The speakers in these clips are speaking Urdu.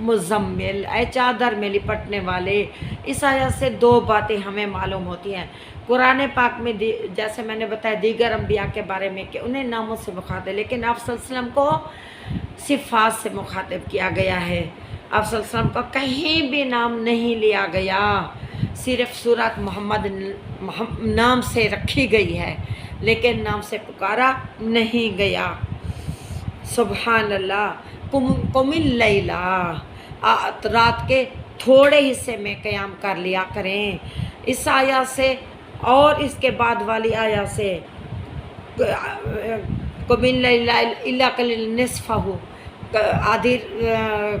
مزمل، اے چادر میں لپٹنے والے۔ اس آیت سے دو باتیں ہمیں معلوم ہوتی ہیں۔ قرآن پاک میں جیسے میں نے بتایا دیگر انبیاء کے بارے میں کہ انہیں ناموں سے مخاطب، لیکن آپ صلی اللہ علیہ وسلم کو صفات سے مخاطب کیا گیا ہے۔ آپ صلی اللہ علیہ وسلم کا کہیں بھی نام نہیں لیا گیا، صرف سورۃ محمد نام سے رکھی گئی ہے لیکن نام سے پکارا نہیں گیا۔ سبحان اللہ۔ قم اللیلہ، رات کے تھوڑے حصے میں قیام کر لیا کریں۔ اس آیات سے اور اس کے بعد والی آیات سے قم اللیلہ الا قلیلا نصفہ، آدھی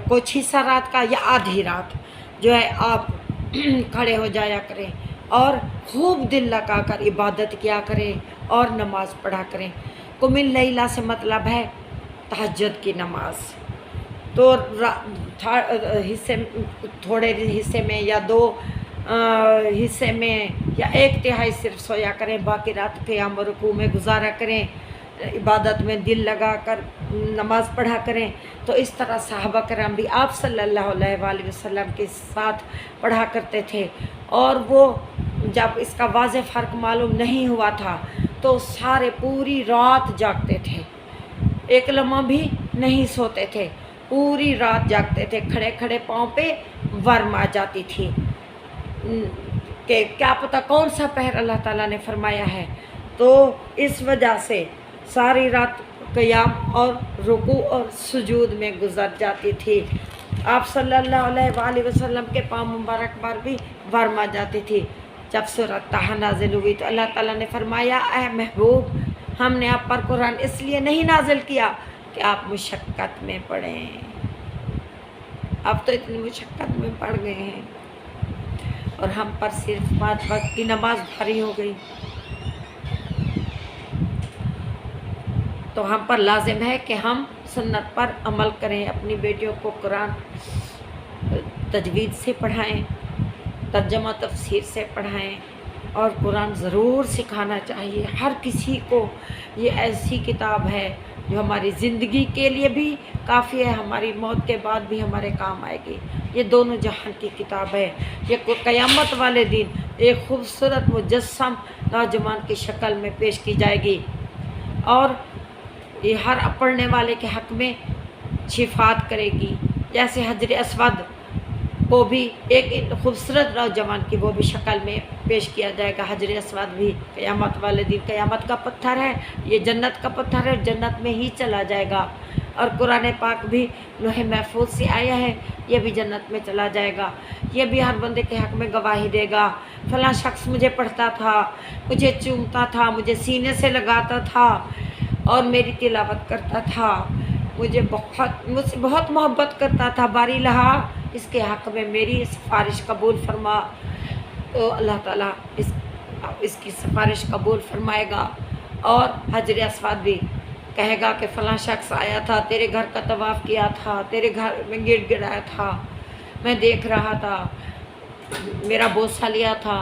کچھ حصہ رات کا یا آدھی رات جو ہے آپ کھڑے ہو جایا کریں اور خوب دل لگا کر عبادت کیا کریں اور نماز پڑھا کریں۔ قم اللیلہ سے مطلب ہے تہجد کی نماز۔ تو تھوڑے حصے میں یا دو حصے میں یا ایک تہائی صرف سویا کریں، باقی رات قیام و رکوع میں گزارا کریں، عبادت میں دل لگا کر نماز پڑھا کریں۔ تو اس طرح صحابہ کرام بھی آپ صلی اللہ علیہ وآلہ وسلم کے ساتھ پڑھا کرتے تھے، اور وہ جب اس کا واضح فرق معلوم نہیں ہوا تھا تو سارے پوری رات جاگتے تھے، ایک لمحہ بھی نہیں سوتے تھے، پوری رات جاگتے تھے، کھڑے کھڑے پاؤں پہ ورم آ جاتی تھی کہ کیا پتہ کون سا پہر اللہ تعالیٰ نے فرمایا ہے۔ تو اس وجہ سے ساری رات قیام اور رکوع اور سجود میں گزر جاتی تھی۔ آپ صلی اللہ علیہ وآلہ وسلم کے پاؤں مبارک پر بھی ورم آ جاتی تھی۔ جب سورۃ طٰہٰ نازل ہوئی تو اللہ تعالیٰ نے فرمایا اے محبوب، ہم نے آپ پر قرآن اس لیے نہیں نازل کیا کہ آپ مشقت میں پڑھیں۔ اب تو اتنی مشقت میں پڑھ گئے ہیں اور ہم پر صرف 5 وقت کی نماز بھاری ہو گئی، تو ہم پر لازم ہے کہ ہم سنت پر عمل کریں، اپنی بیٹیوں کو قرآن تجوید سے پڑھائیں، ترجمہ تفسیر سے پڑھائیں، اور قرآن ضرور سکھانا چاہیے ہر کسی کو۔ یہ ایسی کتاب ہے جو ہماری زندگی کے لیے بھی کافی ہے، ہماری موت کے بعد بھی ہمارے کام آئے گی۔ یہ دونوں جہان کی کتاب ہے۔ یہ قیامت والے دن ایک خوبصورت مجسم نوجوان کی شکل میں پیش کی جائے گی، اور یہ ہر پڑھنے والے کے حق میں شفاعت کرے گی۔ جیسے حجر اسود کو بھی ایک خوبصورت نوجوان کی وہ بھی شکل میں پیش کیا جائے گا۔ حجر اسود بھی قیامت والے دن قیامت کا پتھر ہے، یہ جنت کا پتھر ہے، جنت میں ہی چلا جائے گا۔ اور قرآن پاک بھی لوح محفوظ سے آیا ہے، یہ بھی جنت میں چلا جائے گا۔ یہ بھی ہر بندے کے حق میں گواہی دے گا، فلاں شخص مجھے پڑھتا تھا، مجھے چومتا تھا، مجھے سینے سے لگاتا تھا اور میری تلاوت کرتا تھا، مجھ سے بہت محبت کرتا تھا، باری لہا اس کے حق میں میری سفارش قبول فرما۔ تو اللہ تعالیٰ اس کی سفارش قبول فرمائے گا۔ اور حجر اسود بھی کہے گا کہ فلاں شخص آیا تھا، تیرے گھر کا طواف کیا تھا، تیرے گھر میں گڑ گڑایا تھا، میں دیکھ رہا تھا، میرا بوسہ لیا تھا۔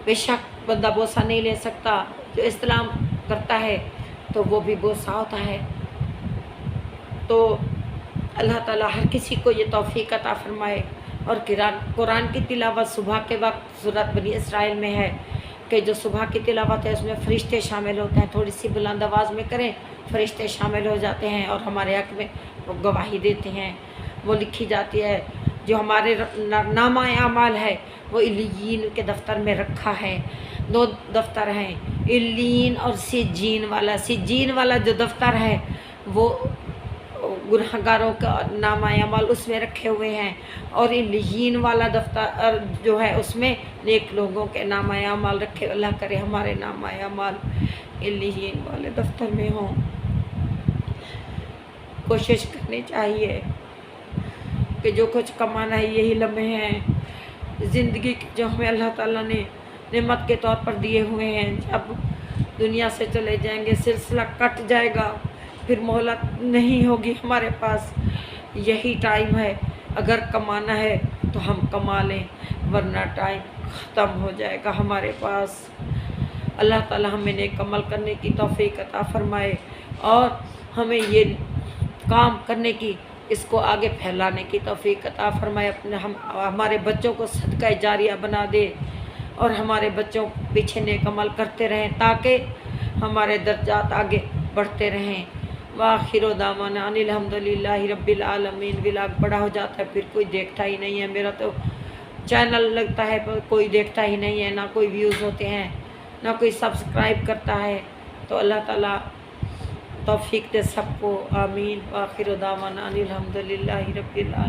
بے شک بندہ بوسہ نہیں لے سکتا، جو استلام کرتا ہے تو وہ بھی بوسہ ہوتا ہے۔ تو اللہ تعالیٰ ہر کسی کو یہ توفیق عطا فرمائے۔ اور قرآن کی تلاوت صبح کے وقت سورۃ بنی اسرائیل میں ہے کہ جو صبح کی تلاوت ہے اس میں فرشتے شامل ہوتے ہیں، تھوڑی سی بلند آواز میں کریں، فرشتے شامل ہو جاتے ہیں اور ہمارے حق میں وہ گواہی دیتے ہیں، وہ لکھی جاتی ہے۔ جو ہمارے نامہ اعمال ہے وہ علیین کے دفتر میں رکھا ہے۔ 2 دفتر ہیں، علیین اور سجین والا۔ سجین والا جو دفتر ہے وہ گنہگاروں کا نامہ اعمال اس میں رکھے ہوئے ہیں، اور علیین والا دفتر جو ہے اس میں نیک لوگوں کے نامہ اعمال رکھے۔ اللہ کرے ہمارے نامہ اعمال علیین والے دفتر میں ہوں۔ کوشش کرنی چاہیے کہ جو کچھ کمانا ہے یہی لمحے ہیں زندگی کے جو ہمیں اللہ تعالیٰ نے نعمت کے طور پر دیے ہوئے ہیں۔ جب دنیا سے چلے جائیں گے سلسلہ کٹ جائے گا، پھر مہلت نہیں ہوگی ہمارے پاس۔ یہی ٹائم ہے، اگر کمانا ہے تو ہم کما لیں، ورنہ ٹائم ختم ہو جائے گا ہمارے پاس۔ اللہ تعالیٰ ہمیں نیک عمل کرنے کی توفیق عطا فرمائے اور ہمیں یہ کام کرنے کی اس کو آگے پھیلانے کی توفیق عطا فرمائے، اپنے ہمارے بچوں کو صدقہ جاریہ بنا دے، اور ہمارے بچوں پیچھے نیک عمل کرتے رہیں تاکہ ہمارے درجات آگے بڑھتے رہیں۔ وآخر دعوانا ان الحمدللہ رب العالمین۔ ولاگ بڑا ہو جاتا ہے پھر کوئی دیکھتا ہی نہیں ہے، میرا تو چینل لگتا ہے پر کوئی دیکھتا ہی نہیں ہے، نہ کوئی ویوز ہوتے ہیں، نہ کوئی سبسکرائب کرتا ہے۔ تو اللہ تعالیٰ توفیق دے سب کو، آمین۔ وآخر دعوانا ان الحمدللہ رب العالمین۔